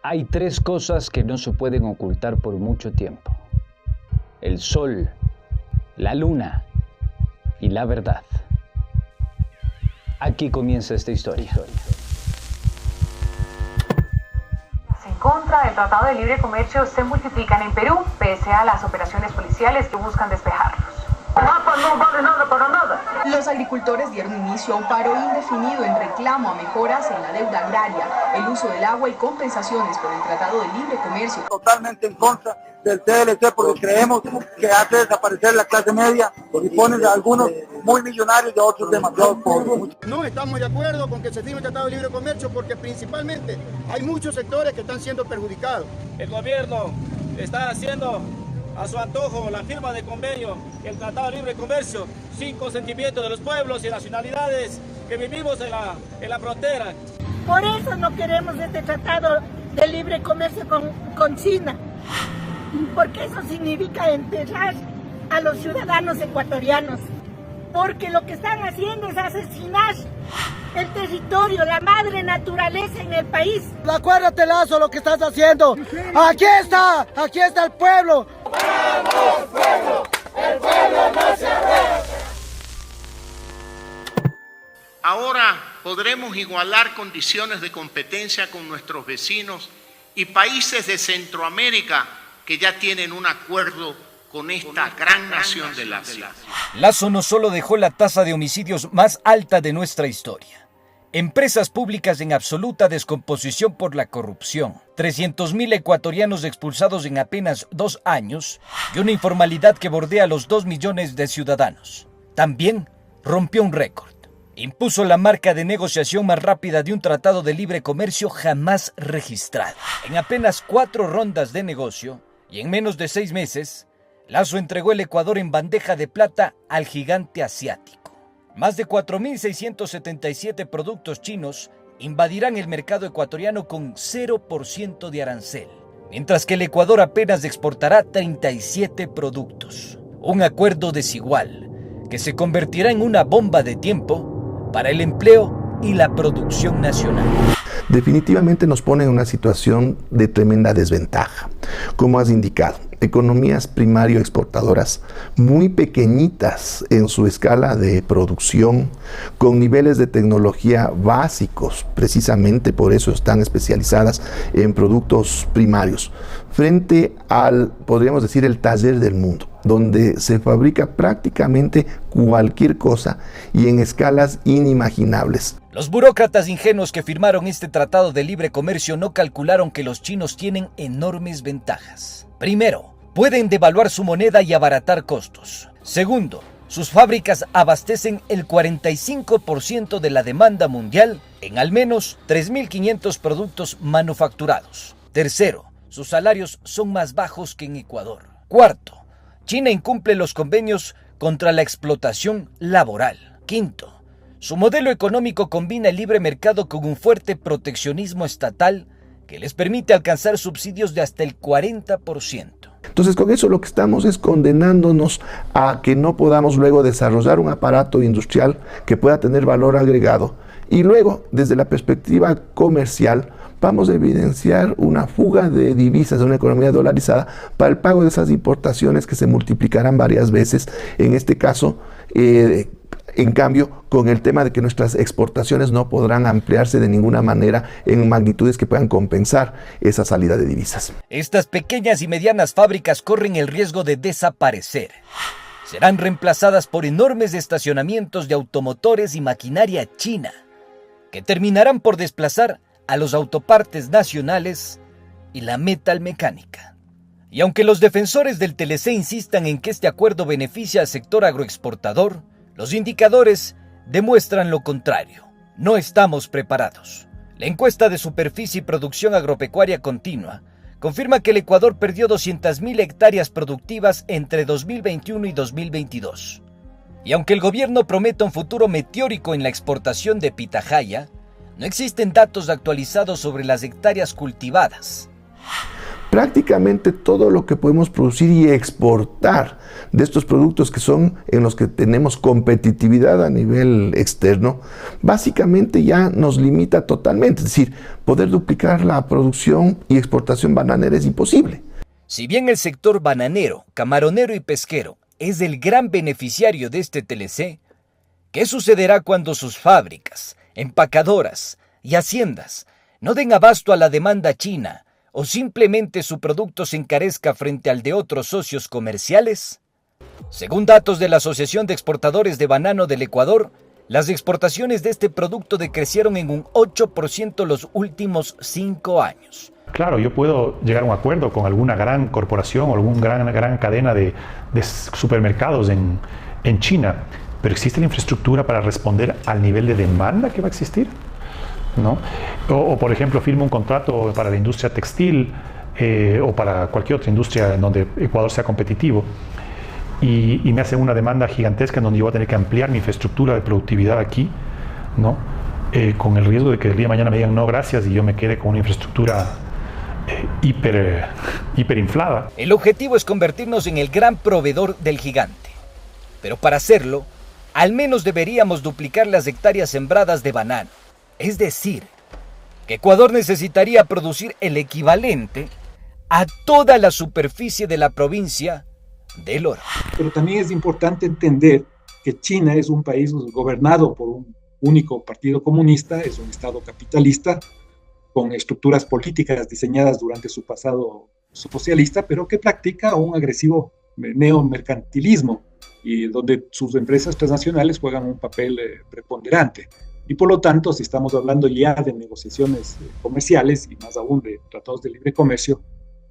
Hay tres cosas que no se pueden ocultar por mucho tiempo: el sol, la luna y la verdad. Aquí comienza esta historia. En contra del Tratado de Libre Comercio se multiplican en Perú, pese a las operaciones policiales que buscan despejarlos. Mapa no vale nada para nada. Los agricultores dieron inicio a un paro indefinido en reclamo a mejoras en la deuda agraria, el uso del agua y compensaciones por el Tratado de Libre Comercio. Totalmente en contra del TLC porque creemos que hace desaparecer la clase media y pone a algunos muy millonarios y a otros demasiado pobres. No estamos de acuerdo con que se firme el Tratado de Libre Comercio porque principalmente hay muchos sectores que están siendo perjudicados. El gobierno está haciendo a su antojo la firma de convenio, el Tratado de Libre Comercio, sin consentimiento de los pueblos y nacionalidades que vivimos en la frontera. Por eso no queremos este Tratado de Libre Comercio con China, porque eso significa enterrar a los ciudadanos ecuatorianos, porque lo que están haciendo es asesinar el territorio, la madre naturaleza en el país. Acuérdate, Lazo, lo que estás haciendo. Aquí está el pueblo. ¡Vamos, pueblo! ¡El pueblo no se arrastra! Ahora podremos igualar condiciones de competencia con nuestros vecinos y países de Centroamérica que ya tienen un acuerdo con esta gran nación del Asia. Lazo no solo dejó la tasa de homicidios más alta de nuestra historia, empresas públicas en absoluta descomposición por la corrupción, 300.000 ecuatorianos expulsados en apenas 2 años y una informalidad que bordea los 2 millones de ciudadanos. También rompió un récord. Impuso la marca de negociación más rápida de un tratado de libre comercio jamás registrado. En apenas 4 rondas de negocio y en menos de 6 meses, Lazo entregó el Ecuador en bandeja de plata al gigante asiático. Más de 4.677 productos chinos invadirán el mercado ecuatoriano con 0% de arancel, mientras que el Ecuador apenas exportará 37 productos. Un acuerdo desigual que se convertirá en una bomba de tiempo para el empleo y la producción nacional. Definitivamente nos pone en una situación de tremenda desventaja. Como has indicado, economías primario exportadoras muy pequeñitas en su escala de producción, con niveles de tecnología básicos, precisamente por eso están especializadas en productos primarios, frente al, podríamos decir, el taller del mundo, donde se fabrica prácticamente cualquier cosa y en escalas inimaginables. Los burócratas ingenuos que firmaron este tratado de libre comercio no calcularon que los chinos tienen enormes ventajas. Primero, pueden devaluar su moneda y abaratar costos. Segundo, sus fábricas abastecen el 45% de la demanda mundial en al menos 3.500 productos manufacturados. Tercero, sus salarios son más bajos que en Ecuador. Cuarto, China incumple los convenios contra la explotación laboral. Quinto, su modelo económico combina el libre mercado con un fuerte proteccionismo estatal que les permite alcanzar subsidios de hasta el 40%. Entonces, con eso lo que estamos es condenándonos a que no podamos luego desarrollar un aparato industrial que pueda tener valor agregado. Y luego, desde la perspectiva comercial, vamos a evidenciar una fuga de divisas de una economía dolarizada para el pago de esas importaciones que se multiplicarán varias veces. En este caso, en cambio, con el tema de que nuestras exportaciones no podrán ampliarse de ninguna manera en magnitudes que puedan compensar esa salida de divisas. Estas pequeñas y medianas fábricas corren el riesgo de desaparecer. Serán reemplazadas por enormes estacionamientos de automotores y maquinaria china, que terminarán por desplazar a los autopartes nacionales y la metalmecánica. Y aunque los defensores del TLC insistan en que este acuerdo beneficia al sector agroexportador, los indicadores demuestran lo contrario. No estamos preparados. La encuesta de superficie y producción agropecuaria continua confirma que el Ecuador perdió 200.000 hectáreas productivas entre 2021 y 2022. Y aunque el gobierno promete un futuro meteórico en la exportación de pitahaya, no existen datos actualizados sobre las hectáreas cultivadas. prácticamente todo lo que podemos producir y exportar de estos productos que son en los que tenemos competitividad a nivel externo, básicamente ya nos limita totalmente. Es decir, poder duplicar la producción y exportación bananera es imposible. Si bien el sector bananero, camaronero y pesquero es el gran beneficiario de este TLC, ¿qué sucederá cuando sus fábricas, empacadoras y haciendas no den abasto a la demanda china o simplemente su producto se encarezca frente al de otros socios comerciales? Según datos de la Asociación de Exportadores de Banano del Ecuador, las exportaciones de este producto decrecieron en un 8% los últimos 5 años. Claro, yo puedo llegar a un acuerdo con alguna gran corporación o alguna gran cadena de supermercados en China, pero ¿existe la infraestructura para responder al nivel de demanda que va a existir? ¿No? O por ejemplo, firmo un contrato para la industria textil o para cualquier otra industria en donde Ecuador sea competitivo y me hacen una demanda gigantesca en donde yo voy a tener que ampliar mi infraestructura de productividad aquí, ¿no? Con el riesgo de que el día de mañana me digan no gracias y yo me quede con una infraestructura hiperinflada. El objetivo es convertirnos en el gran proveedor del gigante, pero para hacerlo, al menos deberíamos duplicar las hectáreas sembradas de banano. Es decir, que Ecuador necesitaría producir el equivalente a toda la superficie de la provincia del oro. Pero también es importante entender que China es un país gobernado por un único partido comunista, es un estado capitalista, con estructuras políticas diseñadas durante su pasado socialista, pero que practica un agresivo neomercantilismo y donde sus empresas transnacionales juegan un papel preponderante. Y por lo tanto, si estamos hablando ya de negociaciones comerciales y más aún de tratados de libre comercio,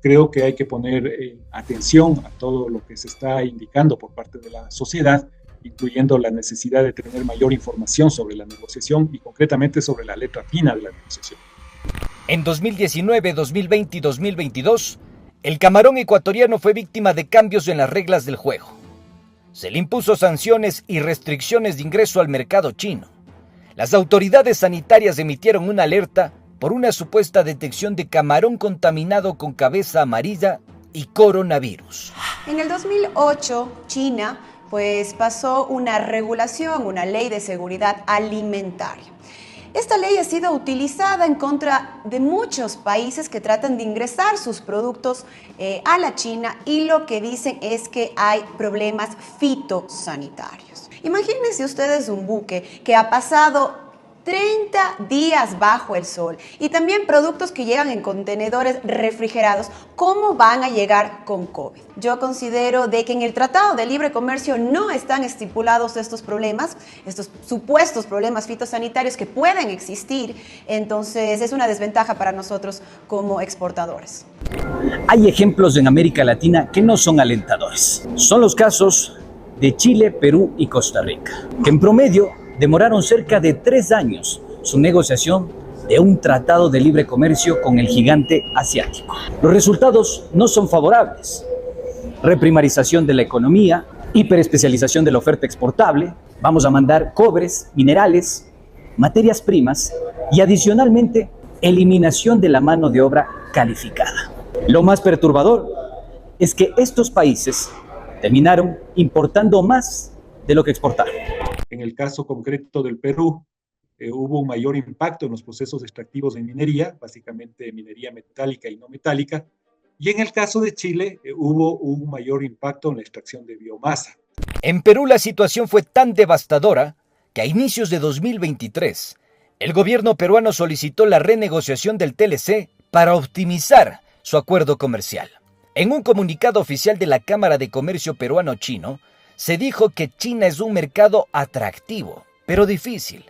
creo que hay que poner atención a todo lo que se está indicando por parte de la sociedad, incluyendo la necesidad de tener mayor información sobre la negociación y concretamente sobre la letra fina de la negociación. En 2019, 2020 y 2022, el camarón ecuatoriano fue víctima de cambios en las reglas del juego. Se le impuso sanciones y restricciones de ingreso al mercado chino. Las autoridades sanitarias emitieron una alerta por una supuesta detección de camarón contaminado con cabeza amarilla y coronavirus. En el 2008, China pasó una regulación, una ley de seguridad alimentaria. Esta ley ha sido utilizada en contra de muchos países que tratan de ingresar sus productos a la China y lo que dicen es que hay problemas fitosanitarios. Imagínense ustedes un buque que ha pasado 30 días bajo el sol y también productos que llegan en contenedores refrigerados, ¿cómo van a llegar con COVID? Yo considero de que en el Tratado de Libre Comercio no están estipulados estos problemas, estos supuestos problemas fitosanitarios que pueden existir, entonces es una desventaja para nosotros como exportadores. Hay ejemplos en América Latina que no son alentadores. Son los casos de Chile, Perú y Costa Rica, que en promedio demoraron cerca de 3 años su negociación de un tratado de libre comercio con el gigante asiático. Los resultados no son favorables. Reprimarización de la economía, hiperespecialización de la oferta exportable, vamos a mandar cobres, minerales, materias primas y adicionalmente eliminación de la mano de obra calificada. Lo más perturbador es que estos países terminaron importando más de lo que exportaron. En el caso concreto del Perú, hubo un mayor impacto en los procesos extractivos de minería, básicamente minería metálica y no metálica, y en el caso de Chile hubo un mayor impacto en la extracción de biomasa. En Perú la situación fue tan devastadora que a inicios de 2023, el gobierno peruano solicitó la renegociación del TLC para optimizar su acuerdo comercial. En un comunicado oficial de la Cámara de Comercio Peruano-Chino, se dijo que China es un mercado atractivo, pero difícil,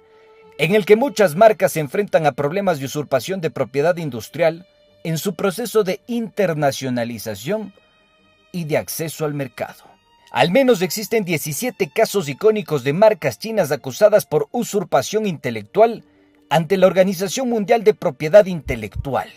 en el que muchas marcas se enfrentan a problemas de usurpación de propiedad industrial en su proceso de internacionalización y de acceso al mercado. Al menos existen 17 casos icónicos de marcas chinas acusadas por usurpación intelectual ante la Organización Mundial de Propiedad Intelectual.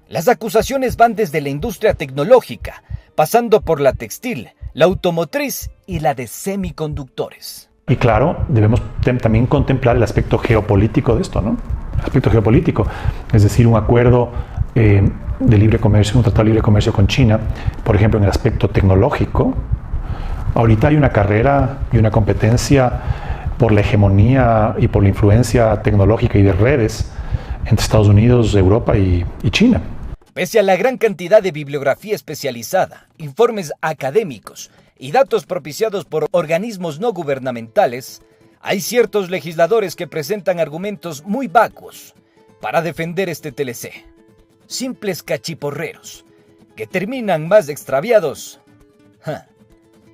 Las acusaciones van desde la industria tecnológica, pasando por la textil, la automotriz y la de semiconductores. Y claro, debemos también contemplar el aspecto geopolítico de esto, ¿no? El aspecto geopolítico, es decir, un acuerdo de libre comercio, un tratado de libre comercio con China, por ejemplo, en el aspecto tecnológico, ahorita hay una carrera y una competencia por la hegemonía y por la influencia tecnológica y de redes entre Estados Unidos, Europa y China. Pese a la gran cantidad de bibliografía especializada, informes académicos y datos propiciados por organismos no gubernamentales, hay ciertos legisladores que presentan argumentos muy vacuos para defender este TLC. Simples cachiporreros que terminan más extraviados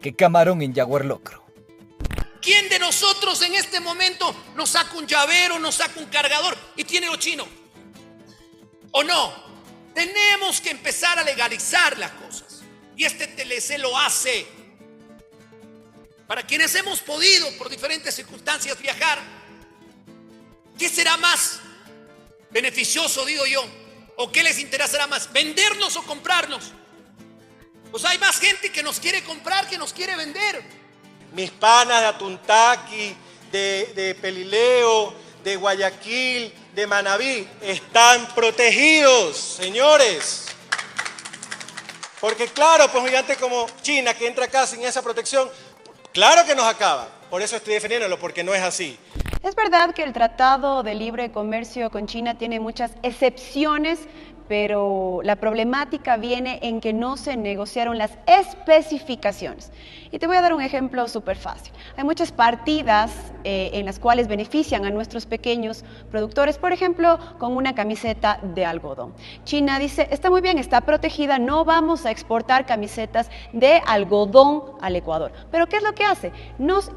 que camarón en jaguar locro. ¿Quién de nosotros en este momento nos saca un llavero, nos saca un cargador y tiene lo chino? ¿O no? Tenemos que empezar a legalizar las cosas. Y este TLC lo hace. Para quienes hemos podido, por diferentes circunstancias, viajar, ¿qué será más beneficioso, digo yo? ¿O qué les interesará más? ¿Vendernos o comprarnos? Pues hay más gente que nos quiere comprar que nos quiere vender. Mis panas de Atuntaqui, de Pelileo, de Guayaquil, de Manabí, están protegidos, señores. Porque claro, pues un gigante como China que entra acá sin esa protección, claro que nos acaba. Por eso estoy defendiéndolo, porque no es así. Es verdad que el Tratado de Libre Comercio con China tiene muchas excepciones, pero la problemática viene en que no se negociaron las especificaciones. Y te voy a dar un ejemplo súper fácil. Hay muchas partidas en las cuales benefician a nuestros pequeños productores, por ejemplo, con una camiseta de algodón. China dice, está muy bien, está protegida, no vamos a exportar camisetas de algodón al Ecuador. Pero ¿qué es lo que hace? Nos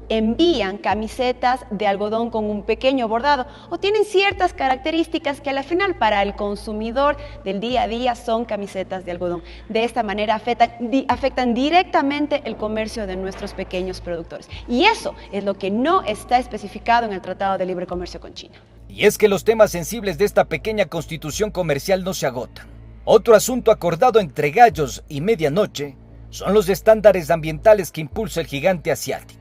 envían camisetas de algodón con un pequeño bordado o tienen ciertas características que al final para el consumidor del día a día son camisetas de algodón. De esta manera afectan directamente el comercio de nuestros pequeños productores. Y eso es lo que no está especificado en el Tratado de Libre Comercio con China. Y es que los temas sensibles de esta pequeña constitución comercial no se agotan. Otro asunto acordado entre gallos y medianoche son los estándares ambientales que impulsa el gigante asiático.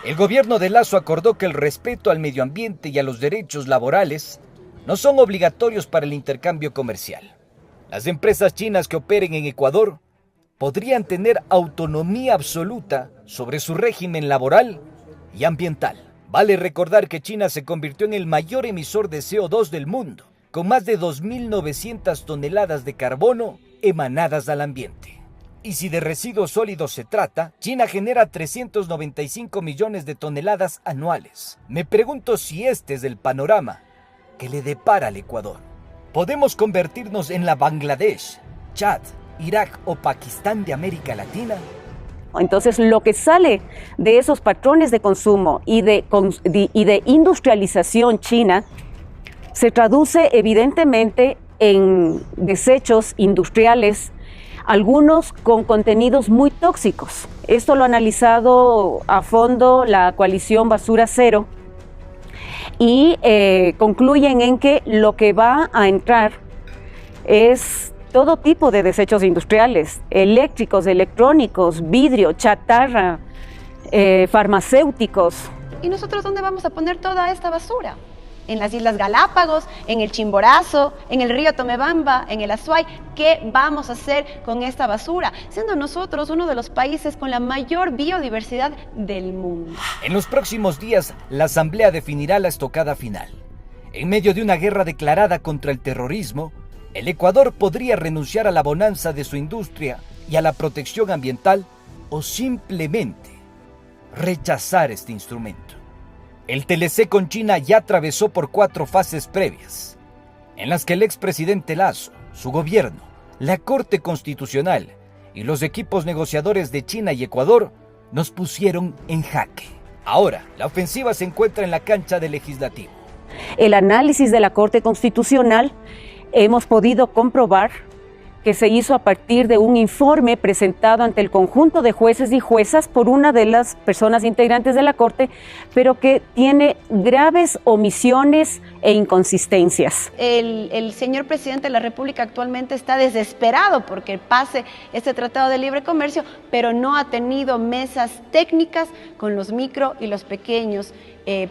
El gobierno de Lasso acordó que el respeto al medio ambiente y a los derechos laborales no son obligatorios para el intercambio comercial. Las empresas chinas que operen en Ecuador podrían tener autonomía absoluta sobre su régimen laboral y ambiental. Vale recordar que China se convirtió en el mayor emisor de CO2 del mundo, con más de 2.900 toneladas de carbono emanadas al ambiente. Y si de residuos sólidos se trata, China genera 395 millones de toneladas anuales. Me pregunto si este es el panorama que le depara al Ecuador. ¿Podemos convertirnos en la Bangladesh, Chad, Irak o Pakistán de América Latina? Entonces, lo que sale de esos patrones de consumo y de industrialización china se traduce evidentemente en desechos industriales, algunos con contenidos muy tóxicos. Esto lo ha analizado a fondo la coalición Basura Cero y concluyen en que lo que va a entrar es todo tipo de desechos industriales, eléctricos, electrónicos, vidrio, chatarra, farmacéuticos. ¿Y nosotros dónde vamos a poner toda esta basura? En las Islas Galápagos, en el Chimborazo, en el río Tomebamba, en el Azuay. ¿Qué vamos a hacer con esta basura? Siendo nosotros uno de los países con la mayor biodiversidad del mundo. En los próximos días, la Asamblea definirá la estocada final. En medio de una guerra declarada contra el terrorismo, el Ecuador podría renunciar a la bonanza de su industria y a la protección ambiental o simplemente rechazar este instrumento. El TLC con China ya atravesó por 4 fases previas, en las que el expresidente Lasso, su gobierno, la Corte Constitucional y los equipos negociadores de China y Ecuador nos pusieron en jaque. Ahora, la ofensiva se encuentra en la cancha del legislativo. El análisis de la Corte Constitucional hemos podido comprobar que se hizo a partir de un informe presentado ante el conjunto de jueces y juezas por una de las personas integrantes de la Corte, pero que tiene graves omisiones e inconsistencias. El señor presidente de la República actualmente está desesperado porque pase este Tratado de Libre Comercio, pero no ha tenido mesas técnicas con los micro y los pequeños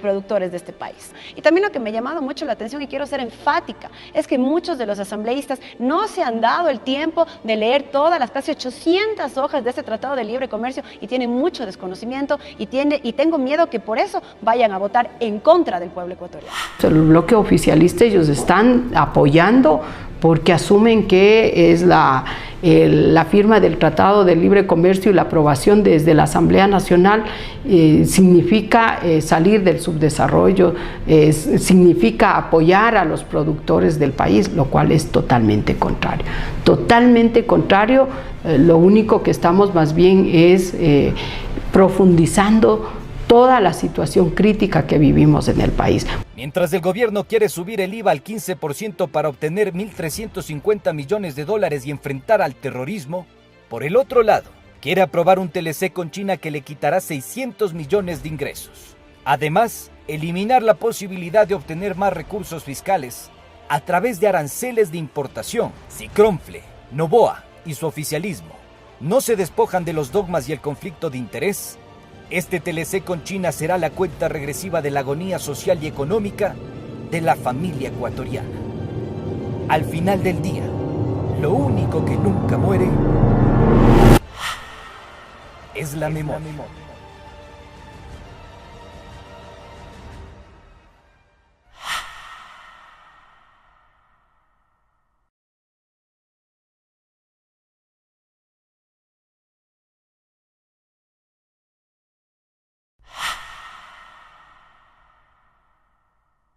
productores de este país. Y también lo que me ha llamado mucho la atención, y quiero ser enfática, es que muchos de los asambleístas no se han dado el tiempo de leer todas las casi 800 hojas de este Tratado de Libre Comercio y tienen mucho desconocimiento y tengo miedo que por eso vayan a votar en contra del pueblo ecuatoriano. El bloque oficialista, ellos están apoyando porque asumen que es la firma del Tratado de Libre Comercio y la aprobación desde la Asamblea Nacional significa salir del subdesarrollo, significa apoyar a los productores del país, lo cual es totalmente contrario. Totalmente contrario, lo único que estamos más bien es profundizando toda la situación crítica que vivimos en el país. Mientras el gobierno quiere subir el IVA al 15% para obtener $1.350 millones y enfrentar al terrorismo, por el otro lado, quiere aprobar un TLC con China que le quitará 600 millones de ingresos. Además, eliminar la posibilidad de obtener más recursos fiscales a través de aranceles de importación. Si Kronfle, Noboa y su oficialismo no se despojan de los dogmas y el conflicto de interés, este TLC con China será la cuenta regresiva de la agonía social y económica de la familia ecuatoriana. Al final del día, lo único que nunca muere es la memoria.